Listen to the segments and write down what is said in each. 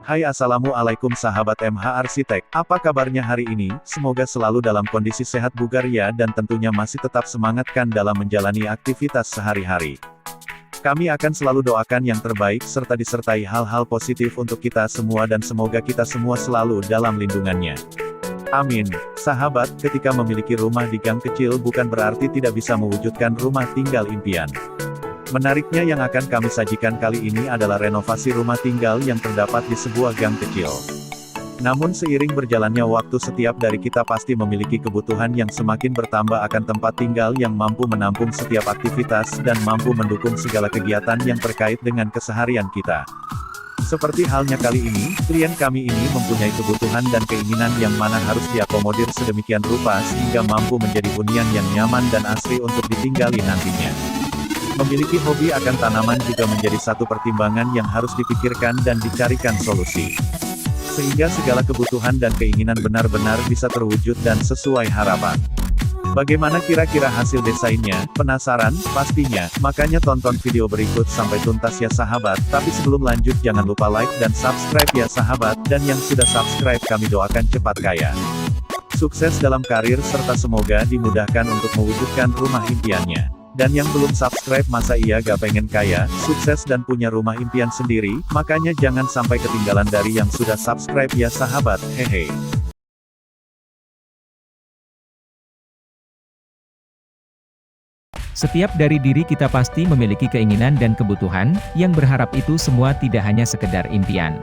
Hai assalamualaikum sahabat MH Arsitek, apa kabarnya hari ini? Semoga selalu dalam kondisi sehat bugar ya dan tentunya masih tetap semangatkan dalam menjalani aktivitas sehari-hari. Kami akan selalu doakan yang terbaik serta disertai hal-hal positif untuk kita semua dan semoga kita semua selalu dalam lindungannya. Amin. Sahabat, ketika memiliki rumah di gang kecil bukan berarti tidak bisa mewujudkan rumah tinggal impian. Menariknya yang akan kami sajikan kali ini adalah renovasi rumah tinggal yang terdapat di sebuah gang kecil. Namun seiring berjalannya waktu setiap dari kita pasti memiliki kebutuhan yang semakin bertambah akan tempat tinggal yang mampu menampung setiap aktivitas dan mampu mendukung segala kegiatan yang terkait dengan keseharian kita. Seperti halnya kali ini, klien kami ini mempunyai kebutuhan dan keinginan yang mana harus diakomodir sedemikian rupa sehingga mampu menjadi hunian yang nyaman dan asri untuk ditinggali nantinya. Memiliki hobi akan tanaman juga menjadi satu pertimbangan yang harus dipikirkan dan dicarikan solusi. Sehingga segala kebutuhan dan keinginan benar-benar bisa terwujud dan sesuai harapan. Bagaimana kira-kira hasil desainnya? Penasaran? Pastinya, makanya tonton video berikut sampai tuntas ya sahabat. Tapi sebelum lanjut jangan lupa like dan subscribe ya sahabat, dan yang sudah subscribe kami doakan cepat kaya. Sukses dalam karir serta semoga dimudahkan untuk mewujudkan rumah impiannya. Dan yang belum subscribe masa iya gak pengen kaya, sukses dan punya rumah impian sendiri, makanya jangan sampai ketinggalan dari yang sudah subscribe ya sahabat, hehe. Setiap dari diri kita pasti memiliki keinginan dan kebutuhan, yang berharap itu semua tidak hanya sekedar impian.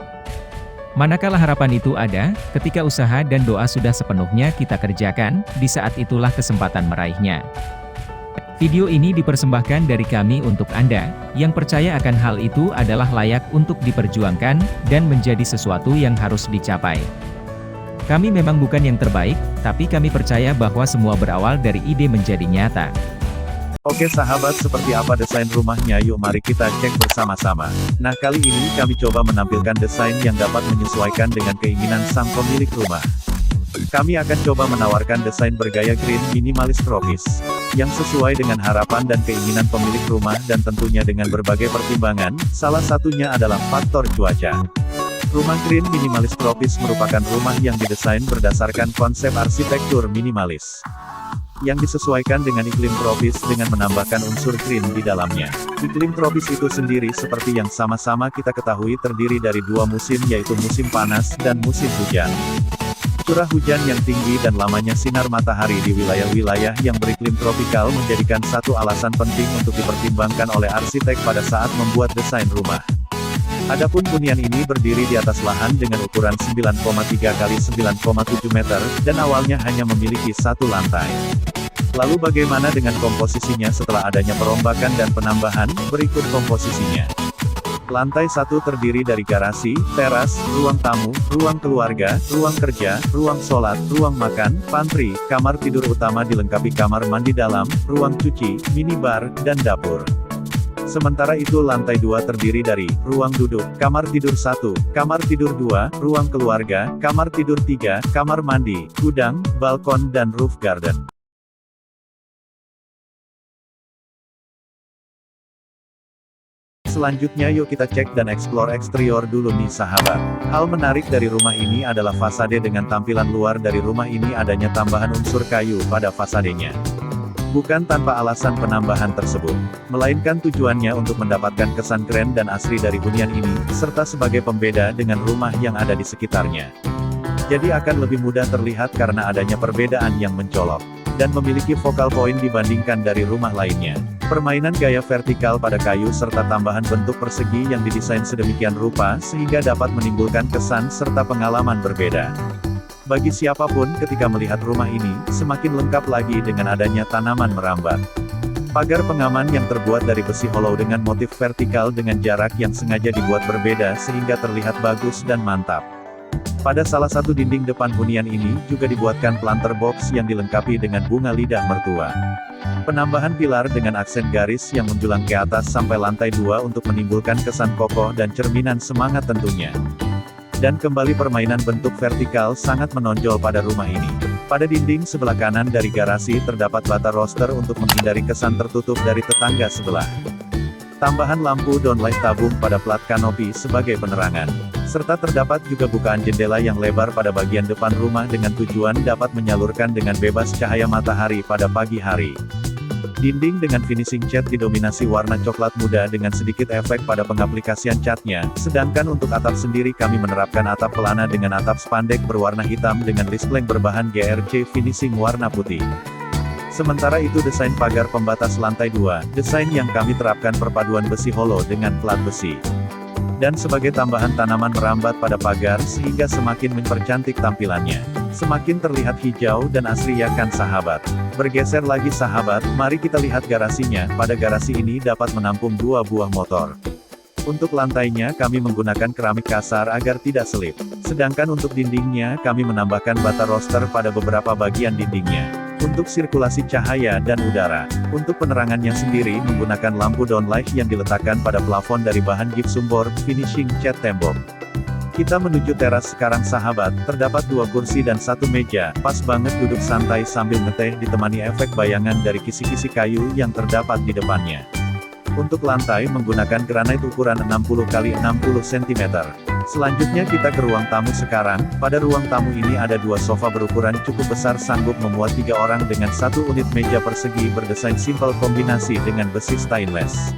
Manakala harapan itu ada, ketika usaha dan doa sudah sepenuhnya kita kerjakan, di saat itulah kesempatan meraihnya. Video ini dipersembahkan dari kami untuk Anda, yang percaya akan hal itu adalah layak untuk diperjuangkan, dan menjadi sesuatu yang harus dicapai. Kami memang bukan yang terbaik, tapi kami percaya bahwa semua berawal dari ide menjadi nyata. Oke sahabat, seperti apa desain rumahnya? Yuk mari kita cek bersama-sama. Nah kali ini kami coba menampilkan desain yang dapat menyesuaikan dengan keinginan sang pemilik rumah. Kami akan coba menawarkan desain bergaya green minimalis tropis, yang sesuai dengan harapan dan keinginan pemilik rumah dan tentunya dengan berbagai pertimbangan, salah satunya adalah faktor cuaca. Rumah green minimalis tropis merupakan rumah yang didesain berdasarkan konsep arsitektur minimalis, yang disesuaikan dengan iklim tropis dengan menambahkan unsur green di dalamnya. Iklim tropis itu sendiri seperti yang sama-sama kita ketahui terdiri dari dua musim yaitu musim panas dan musim hujan. Curah hujan yang tinggi dan lamanya sinar matahari di wilayah-wilayah yang beriklim tropikal menjadikan satu alasan penting untuk dipertimbangkan oleh arsitek pada saat membuat desain rumah. Adapun hunian ini berdiri di atas lahan dengan ukuran 9,3 x 9,7 meter, dan awalnya hanya memiliki satu lantai. Lalu bagaimana dengan komposisinya setelah adanya perombakan dan penambahan? Berikut komposisinya. Lantai 1 terdiri dari garasi, teras, ruang tamu, ruang keluarga, ruang kerja, ruang sholat, ruang makan, pantry, kamar tidur utama dilengkapi kamar mandi dalam, ruang cuci, minibar, dan dapur. Sementara itu lantai 2 terdiri dari ruang duduk, kamar tidur 1, kamar tidur 2, ruang keluarga, kamar tidur 3, kamar mandi, gudang, balkon dan roof garden. Selanjutnya yuk kita cek dan explore eksterior dulu nih sahabat. Hal menarik dari rumah ini adalah fasade dengan tampilan luar dari rumah ini adanya tambahan unsur kayu pada fasadenya. Bukan tanpa alasan penambahan tersebut, melainkan tujuannya untuk mendapatkan kesan keren dan asri dari hunian ini, serta sebagai pembeda dengan rumah yang ada di sekitarnya. Jadi akan lebih mudah terlihat karena adanya perbedaan yang mencolok, dan memiliki focal point dibandingkan dari rumah lainnya. Permainan gaya vertikal pada kayu serta tambahan bentuk persegi yang didesain sedemikian rupa sehingga dapat menimbulkan kesan serta pengalaman berbeda. Bagi siapapun ketika melihat rumah ini, semakin lengkap lagi dengan adanya tanaman merambat. Pagar pengaman yang terbuat dari besi hollow dengan motif vertikal dengan jarak yang sengaja dibuat berbeda sehingga terlihat bagus dan mantap. Pada salah satu dinding depan hunian ini juga dibuatkan planter box yang dilengkapi dengan bunga lidah mertua. Penambahan pilar dengan aksen garis yang menjulang ke atas sampai lantai 2 untuk menimbulkan kesan kokoh dan cerminan semangat tentunya. Dan kembali permainan bentuk vertikal sangat menonjol pada rumah ini. Pada dinding sebelah kanan dari garasi terdapat bata roster untuk menghindari kesan tertutup dari tetangga sebelah. Tambahan lampu downlight tabung pada plat kanopi sebagai penerangan. Serta terdapat juga bukaan jendela yang lebar pada bagian depan rumah dengan tujuan dapat menyalurkan dengan bebas cahaya matahari pada pagi hari. Dinding dengan finishing cat didominasi warna coklat muda dengan sedikit efek pada pengaplikasian catnya, sedangkan untuk atap sendiri kami menerapkan atap pelana dengan atap spandek berwarna hitam dengan list plank berbahan GRC finishing warna putih. Sementara itu desain pagar pembatas lantai 2, desain yang kami terapkan perpaduan besi holo dengan plat besi. Dan sebagai tambahan tanaman merambat pada pagar sehingga semakin mempercantik tampilannya. Semakin terlihat hijau dan asri ya kan sahabat. Bergeser lagi sahabat, mari kita lihat garasinya. Pada garasi ini dapat menampung 2 buah motor. Untuk lantainya kami menggunakan keramik kasar agar tidak selip. Sedangkan untuk dindingnya kami menambahkan bata roster pada beberapa bagian dindingnya. Untuk sirkulasi cahaya dan udara. Untuk penerangannya sendiri menggunakan lampu downlight yang diletakkan pada plafon dari bahan gypsum board, finishing cat tembok. Kita menuju teras sekarang sahabat, terdapat 2 kursi dan 1 meja, pas banget duduk santai sambil ngeteh ditemani efek bayangan dari kisi-kisi kayu yang terdapat di depannya. Untuk lantai menggunakan granit ukuran 60 x 60 cm. Selanjutnya kita ke ruang tamu sekarang. Pada ruang tamu ini ada 2 sofa berukuran cukup besar sanggup memuat 3 orang dengan 1 unit meja persegi berdesain simple kombinasi dengan besi stainless.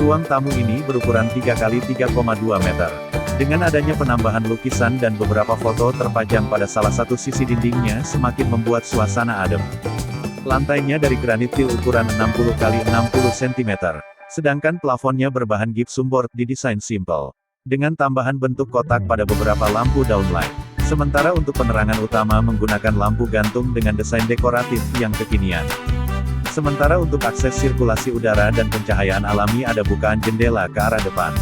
Ruang tamu ini berukuran 3 x 3,2 meter. Dengan adanya penambahan lukisan dan beberapa foto terpajang pada salah satu sisi dindingnya semakin membuat suasana adem. Lantainya dari granit til ukuran 60 x 60 cm. Sedangkan plafonnya berbahan gypsum board didesain simple. Dengan tambahan bentuk kotak pada beberapa lampu downlight. Sementara untuk penerangan utama menggunakan lampu gantung dengan desain dekoratif yang kekinian. Sementara untuk akses sirkulasi udara dan pencahayaan alami ada bukaan jendela ke arah depan.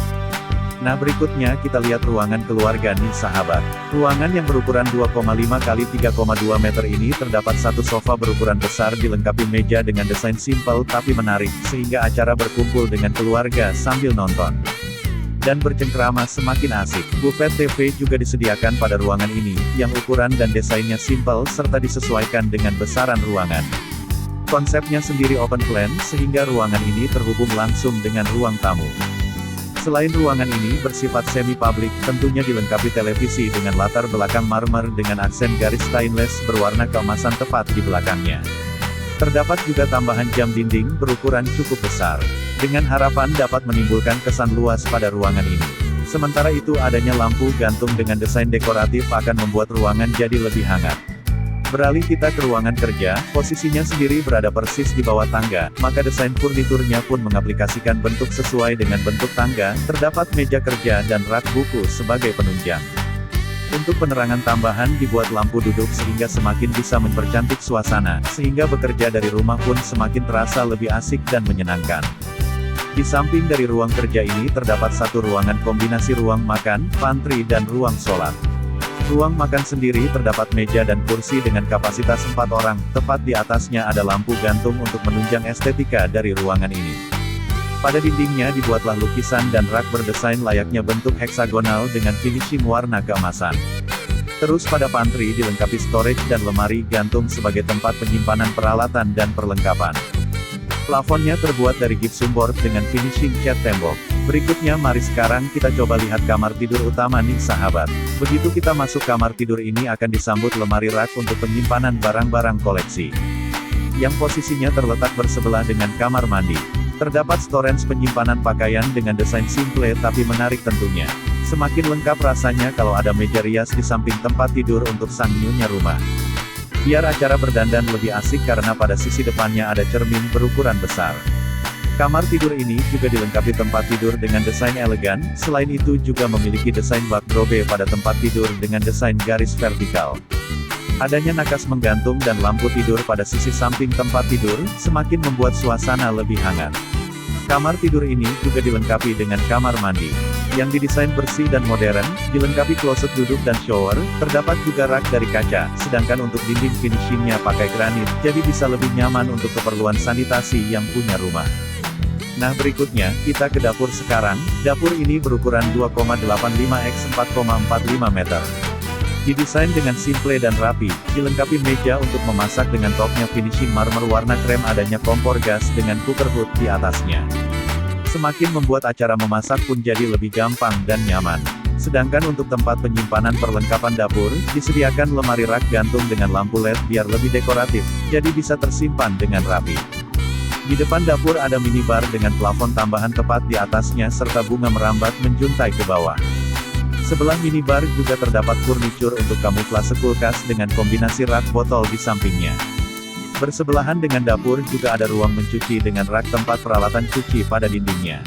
Nah berikutnya kita lihat ruangan keluarga nih sahabat. Ruangan yang berukuran 2,5 x 3,2 meter ini terdapat 1 sofa berukuran besar dilengkapi meja dengan desain simple tapi menarik, sehingga acara berkumpul dengan keluarga sambil nonton dan bercengkrama semakin asik. Buffet TV juga disediakan pada ruangan ini, yang ukuran dan desainnya simple serta disesuaikan dengan besaran ruangan. Konsepnya sendiri open plan, sehingga ruangan ini terhubung langsung dengan ruang tamu. Selain ruangan ini bersifat semi-publik, tentunya dilengkapi televisi dengan latar belakang marmer dengan aksen garis stainless berwarna keemasan tepat di belakangnya. Terdapat juga tambahan jam dinding berukuran cukup besar. Dengan harapan dapat menimbulkan kesan luas pada ruangan ini. Sementara itu adanya lampu gantung dengan desain dekoratif akan membuat ruangan jadi lebih hangat. Beralih kita ke ruangan kerja, posisinya sendiri berada persis di bawah tangga, maka desain furniturnya pun mengaplikasikan bentuk sesuai dengan bentuk tangga, terdapat meja kerja dan rak buku sebagai penunjang. Untuk penerangan tambahan dibuat lampu duduk sehingga semakin bisa mempercantik suasana, sehingga bekerja dari rumah pun semakin terasa lebih asik dan menyenangkan. Di samping dari ruang kerja ini terdapat 1 ruangan kombinasi ruang makan, pantry dan ruang sholat. Ruang makan sendiri terdapat meja dan kursi dengan kapasitas 4 orang, tepat di atasnya ada lampu gantung untuk menunjang estetika dari ruangan ini. Pada dindingnya dibuatlah lukisan dan rak berdesain layaknya bentuk heksagonal dengan finishing warna keemasan. Terus pada pantry dilengkapi storage dan lemari gantung sebagai tempat penyimpanan peralatan dan perlengkapan. Plafonnya terbuat dari gypsum board dengan finishing cat tembok. Berikutnya mari sekarang kita coba lihat kamar tidur utama nih sahabat. Begitu kita masuk kamar tidur ini akan disambut lemari rak untuk penyimpanan barang-barang koleksi. Yang posisinya terletak bersebelah dengan kamar mandi. Terdapat storage penyimpanan pakaian dengan desain simple tapi menarik tentunya. Semakin lengkap rasanya kalau ada meja rias di samping tempat tidur untuk sang nyonya rumah. Biar acara berdandan lebih asik karena pada sisi depannya ada cermin berukuran besar. Kamar tidur ini juga dilengkapi tempat tidur dengan desain elegan, selain itu juga memiliki desain wardrobe pada tempat tidur dengan desain garis vertikal. Adanya nakas menggantung dan lampu tidur pada sisi samping tempat tidur, semakin membuat suasana lebih hangat. Kamar tidur ini juga dilengkapi dengan kamar mandi, yang didesain bersih dan modern, dilengkapi kloset duduk dan shower, terdapat juga rak dari kaca, sedangkan untuk dinding finishingnya pakai granit, jadi bisa lebih nyaman untuk keperluan sanitasi yang punya rumah. Nah berikutnya, kita ke dapur sekarang. Dapur ini berukuran 2,85 x 4,45 meter. Didesain dengan simple dan rapi, dilengkapi meja untuk memasak dengan topnya finishing marmer warna krem, adanya kompor gas dengan cooker hood di atasnya. Semakin membuat acara memasak pun jadi lebih gampang dan nyaman. Sedangkan untuk tempat penyimpanan perlengkapan dapur, disediakan lemari rak gantung dengan lampu LED biar lebih dekoratif, jadi bisa tersimpan dengan rapi. Di depan dapur ada minibar dengan plafon tambahan tepat di atasnya serta bunga merambat menjuntai ke bawah. Sebelah minibar juga terdapat furnitur untuk kamuflase kulkas dengan kombinasi rak botol di sampingnya. Bersebelahan dengan dapur juga ada ruang mencuci dengan rak tempat peralatan cuci pada dindingnya.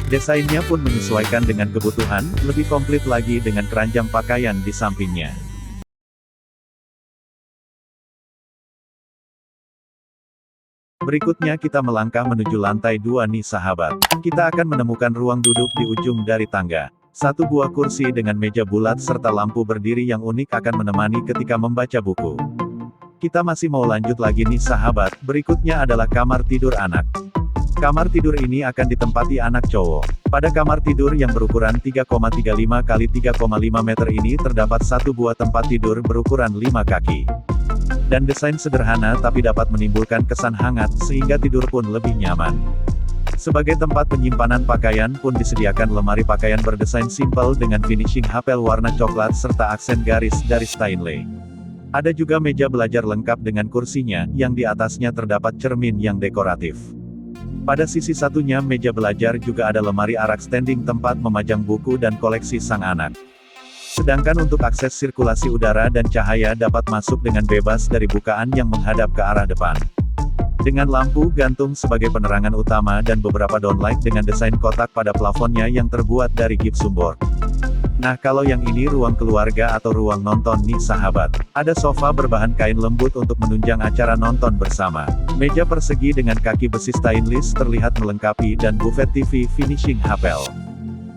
Desainnya pun menyesuaikan dengan kebutuhan, lebih komplit lagi dengan keranjang pakaian di sampingnya. Berikutnya kita melangkah menuju lantai 2 nih sahabat. Kita akan menemukan ruang duduk di ujung dari tangga. Satu buah kursi dengan meja bulat serta lampu berdiri yang unik akan menemani ketika membaca buku. Kita masih mau lanjut lagi nih sahabat, berikutnya adalah kamar tidur anak. Kamar tidur ini akan ditempati anak cowok. Pada kamar tidur yang berukuran 3,35 x 3,5 meter ini terdapat satu buah tempat tidur berukuran 5 kaki. Dan desain sederhana tapi dapat menimbulkan kesan hangat, sehingga tidur pun lebih nyaman. Sebagai tempat penyimpanan pakaian pun disediakan lemari pakaian berdesain simpel dengan finishing hapel warna coklat serta aksen garis dari stainless. Ada juga meja belajar lengkap dengan kursinya, yang di atasnya terdapat cermin yang dekoratif. Pada sisi satunya meja belajar juga ada lemari arak standing tempat memajang buku dan koleksi sang anak. Sedangkan untuk akses sirkulasi udara dan cahaya dapat masuk dengan bebas dari bukaan yang menghadap ke arah depan. Dengan lampu gantung sebagai penerangan utama dan beberapa downlight dengan desain kotak pada plafonnya yang terbuat dari gypsum board. Nah kalau yang ini ruang keluarga atau ruang nonton nih sahabat. Ada sofa berbahan kain lembut untuk menunjang acara nonton bersama. Meja persegi dengan kaki besi stainless terlihat melengkapi dan buffet TV finishing hapel.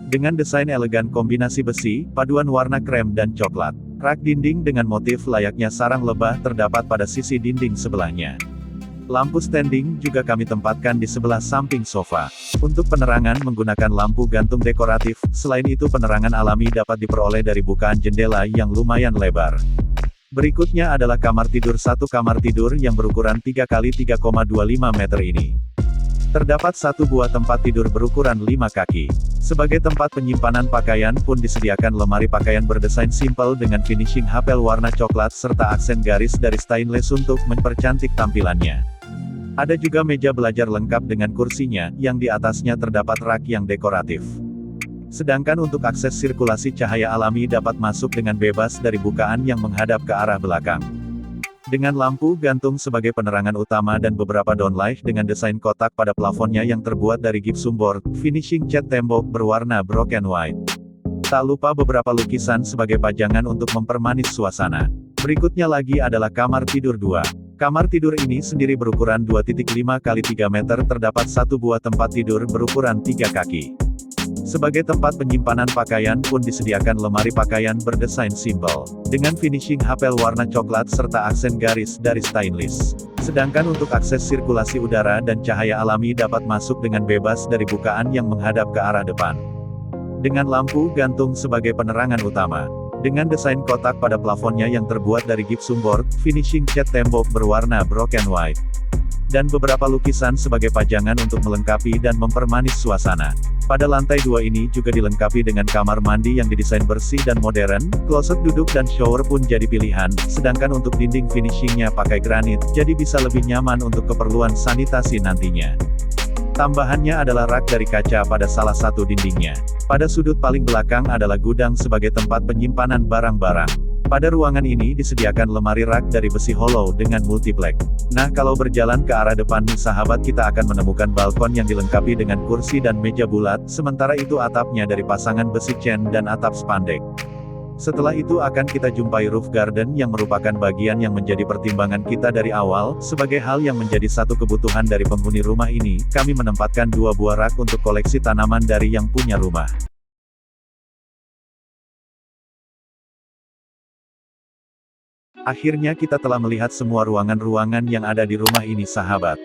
Dengan desain elegan kombinasi besi, paduan warna krem dan coklat. Rak dinding dengan motif layaknya sarang lebah terdapat pada sisi dinding sebelahnya. Lampu standing juga kami tempatkan di sebelah samping sofa. Untuk penerangan menggunakan lampu gantung dekoratif, selain itu penerangan alami dapat diperoleh dari bukaan jendela yang lumayan lebar. Berikutnya adalah kamar tidur. Satu kamar tidur yang berukuran 3 x 3,25 meter ini. Terdapat satu buah tempat tidur berukuran 5 kaki. Sebagai tempat penyimpanan pakaian pun disediakan lemari pakaian berdesain simpel dengan finishing hapel warna coklat serta aksen garis dari stainless untuk mempercantik tampilannya. Ada juga meja belajar lengkap dengan kursinya, yang di atasnya terdapat rak yang dekoratif. Sedangkan untuk akses sirkulasi cahaya alami dapat masuk dengan bebas dari bukaan yang menghadap ke arah belakang. Dengan lampu gantung sebagai penerangan utama dan beberapa downlight dengan desain kotak pada plafonnya yang terbuat dari gypsum board, finishing cat tembok berwarna broken white. Tak lupa beberapa lukisan sebagai pajangan untuk mempermanis suasana. Berikutnya lagi adalah kamar tidur 2. Kamar tidur ini sendiri berukuran 2,5 x 3 meter terdapat satu buah tempat tidur berukuran 3 kaki. Sebagai tempat penyimpanan pakaian pun disediakan lemari pakaian berdesain simpel, dengan finishing hapel warna coklat serta aksen garis dari stainless. Sedangkan untuk akses sirkulasi udara dan cahaya alami dapat masuk dengan bebas dari bukaan yang menghadap ke arah depan. Dengan lampu gantung sebagai penerangan utama. Dengan desain kotak pada plafonnya yang terbuat dari gypsum board, finishing cat tembok berwarna broken white. Dan beberapa lukisan sebagai pajangan untuk melengkapi dan mempermanis suasana. Pada lantai 2 ini juga dilengkapi dengan kamar mandi yang didesain bersih dan modern, kloset duduk dan shower pun jadi pilihan, sedangkan untuk dinding finishingnya pakai granit, jadi bisa lebih nyaman untuk keperluan sanitasi nantinya. Tambahannya adalah rak dari kaca pada salah satu dindingnya. Pada sudut paling belakang adalah gudang sebagai tempat penyimpanan barang-barang. Pada ruangan ini disediakan lemari rak dari besi hollow dengan multiplex. Nah kalau berjalan ke arah depan nih sahabat kita akan menemukan balkon yang dilengkapi dengan kursi dan meja bulat, sementara itu atapnya dari pasangan besi chen dan atap spandek. Setelah itu akan kita jumpai roof garden yang merupakan bagian yang menjadi pertimbangan kita dari awal, sebagai hal yang menjadi satu kebutuhan dari penghuni rumah ini, kami menempatkan 2 buah rak untuk koleksi tanaman dari yang punya rumah. Akhirnya kita telah melihat semua ruangan-ruangan yang ada di rumah ini sahabat.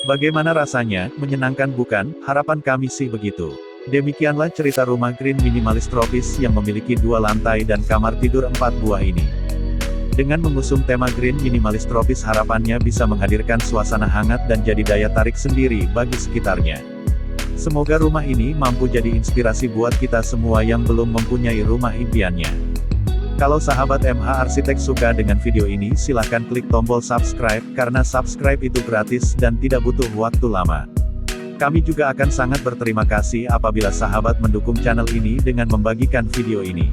Bagaimana rasanya, menyenangkan bukan? Harapan kami sih begitu. Demikianlah cerita rumah green minimalis tropis yang memiliki 2 lantai dan kamar tidur 4 buah ini. Dengan mengusung tema green minimalis tropis harapannya bisa menghadirkan suasana hangat dan jadi daya tarik sendiri bagi sekitarnya. Semoga rumah ini mampu jadi inspirasi buat kita semua yang belum mempunyai rumah impiannya. Kalau sahabat MH Arsitek suka dengan video ini, silahkan klik tombol subscribe, karena subscribe itu gratis dan tidak butuh waktu lama. Kami juga akan sangat berterima kasih apabila sahabat mendukung channel ini dengan membagikan video ini.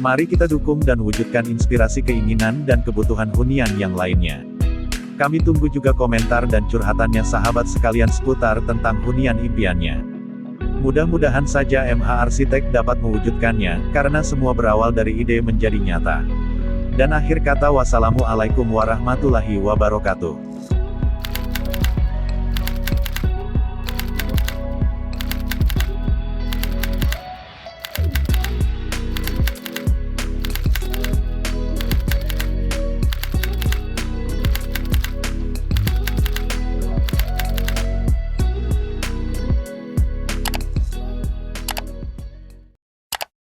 Mari kita dukung dan wujudkan inspirasi keinginan dan kebutuhan hunian yang lainnya. Kami tunggu juga komentar dan curhatannya sahabat sekalian seputar tentang hunian impiannya. Mudah-mudahan saja MH Arsitek dapat mewujudkannya, karena semua berawal dari ide menjadi nyata. Dan akhir kata, wassalamualaikum warahmatullahi wabarakatuh.